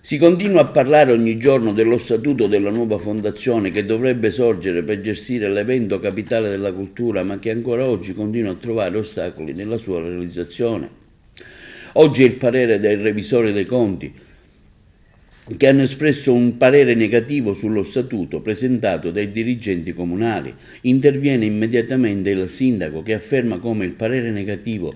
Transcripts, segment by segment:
Si continua a parlare ogni giorno dello statuto della nuova fondazione che dovrebbe sorgere per gestire l'evento capitale della cultura, ma che ancora oggi continua a trovare ostacoli nella sua realizzazione. Oggi è il parere dei revisori dei conti, che hanno espresso un parere negativo sullo statuto presentato dai dirigenti comunali. Interviene immediatamente il sindaco, che afferma come il parere negativo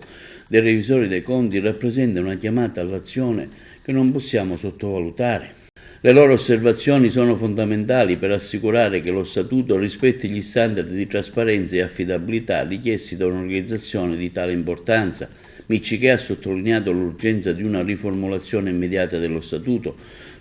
dei revisori dei conti rappresenta una chiamata all'azione che non possiamo sottovalutare. Le loro osservazioni sono fondamentali per assicurare che lo statuto rispetti gli standard di trasparenza e affidabilità richiesti da un'organizzazione di tale importanza. Miccichè ha sottolineato l'urgenza di una riformulazione immediata dello statuto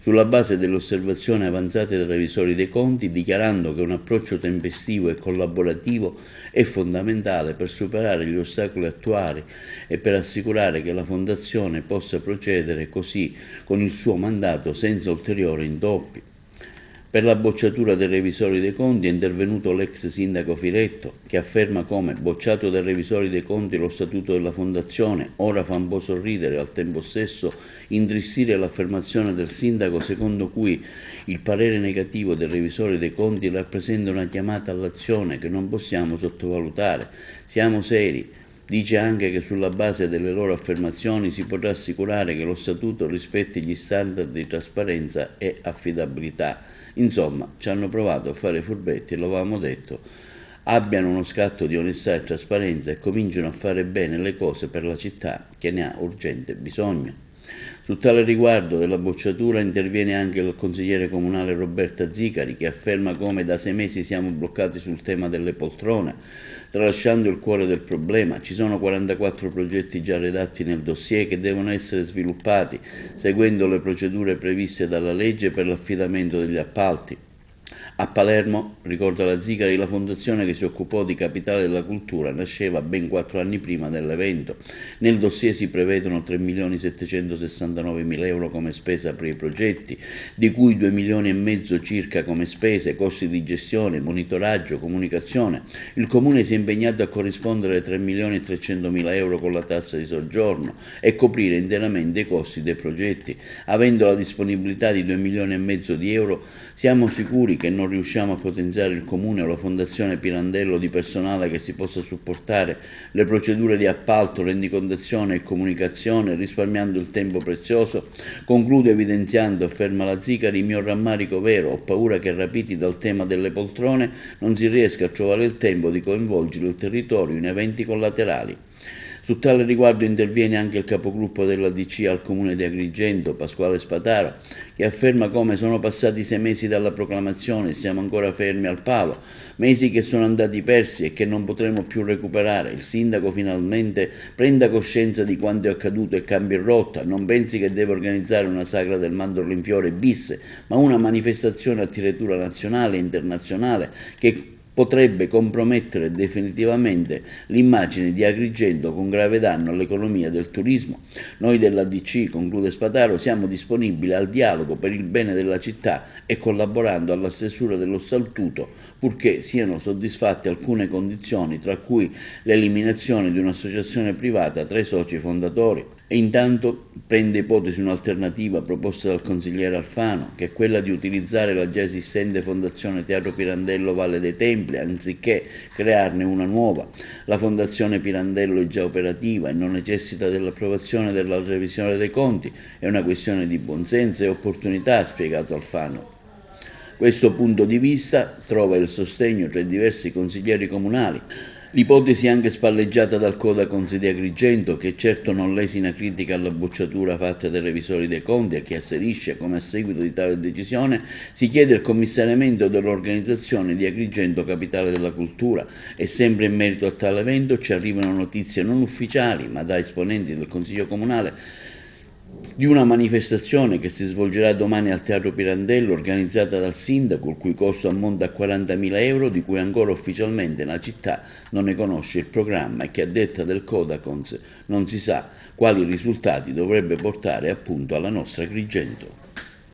sulla base delle osservazioni avanzate dai revisori dei conti, dichiarando che un approccio tempestivo e collaborativo è fondamentale per superare gli ostacoli attuali e per assicurare che la Fondazione possa procedere così con il suo mandato senza ulteriori intoppi. Per la bocciatura dei revisori dei conti è intervenuto l'ex sindaco Filetto, che afferma come, bocciato dai revisori dei conti lo statuto della Fondazione, ora fa un po' sorridere e al tempo stesso intristire l'affermazione del sindaco secondo cui il parere negativo dei revisori dei conti rappresenta una chiamata all'azione che non possiamo sottovalutare. Siamo seri. Dice anche che sulla base delle loro affermazioni si potrà assicurare che lo statuto rispetti gli standard di trasparenza e affidabilità. Insomma, ci hanno provato a fare furbetti e lo avevamo detto. Abbiano uno scatto di onestà e trasparenza e cominciano a fare bene le cose per la città che ne ha urgente bisogno. Su tale riguardo della bocciatura interviene anche il consigliere comunale Roberta Zicari, che afferma come da 6 mesi siamo bloccati sul tema delle poltrone, tralasciando il cuore del problema. Ci sono 44 progetti già redatti nel dossier che devono essere sviluppati seguendo le procedure previste dalla legge per l'affidamento degli appalti. A Palermo, ricorda la Zicari, la fondazione che si occupò di Capitale della Cultura nasceva ben 4 anni prima dell'evento. Nel dossier si prevedono 3.769.000 euro come spesa per i progetti, di cui 2 milioni e mezzo circa come spese, costi di gestione, monitoraggio, comunicazione. Il Comune si è impegnato a corrispondere ai 3.300.000 euro con la tassa di soggiorno e coprire interamente i costi dei progetti. Avendo la disponibilità di 2 milioni e mezzo di euro, siamo sicuri che non riusciamo a potenziare il Comune o la Fondazione Pirandello di personale che si possa supportare le procedure di appalto, rendicontazione e comunicazione, risparmiando il tempo prezioso. Concludo evidenziando, afferma la Zicari, il mio rammarico vero, ho paura che rapiti dal tema delle poltrone non si riesca a trovare il tempo di coinvolgere il territorio in eventi collaterali. Su tale riguardo interviene anche il capogruppo della DC al Comune di Agrigento, Pasquale Spataro, che afferma come sono passati 6 mesi dalla proclamazione e siamo ancora fermi al palo, mesi che sono andati persi e che non potremo più recuperare. Il sindaco finalmente prenda coscienza di quanto è accaduto e cambi rotta, non pensi che deve organizzare una sagra del mandorlo in fiore bis, ma una manifestazione a tiratura nazionale e internazionale che potrebbe compromettere definitivamente l'immagine di Agrigento con grave danno all'economia del turismo. Noi della DC, conclude Spataro, siamo disponibili al dialogo per il bene della città e collaborando alla stesura dello statuto, purché siano soddisfatte alcune condizioni, tra cui l'eliminazione di un'associazione privata tra i soci fondatori. E intanto prende ipotesi un'alternativa proposta dal consigliere Alfano, che è quella di utilizzare la già esistente Fondazione Teatro Pirandello Valle dei Templi, anziché crearne una nuova. La Fondazione Pirandello è già operativa e non necessita dell'approvazione della revisione dei conti, è una questione di buonsenso e opportunità, ha spiegato Alfano. Questo punto di vista trova il sostegno tra i diversi consiglieri comunali. L'ipotesi anche spalleggiata dal Codacons di Agrigento, che certo non lesina critica alla bocciatura fatta dai revisori dei conti e che asserisce come a seguito di tale decisione si chiede il commissariamento dell'organizzazione di Agrigento Capitale della Cultura e sempre in merito a tale evento ci arrivano notizie non ufficiali ma da esponenti del Consiglio Comunale di una manifestazione che si svolgerà domani al Teatro Pirandello organizzata dal sindaco, il cui costo ammonta a 40.000 euro, di cui ancora ufficialmente la città non ne conosce il programma e che a detta del Codacons non si sa quali risultati dovrebbe portare appunto alla nostra Agrigento.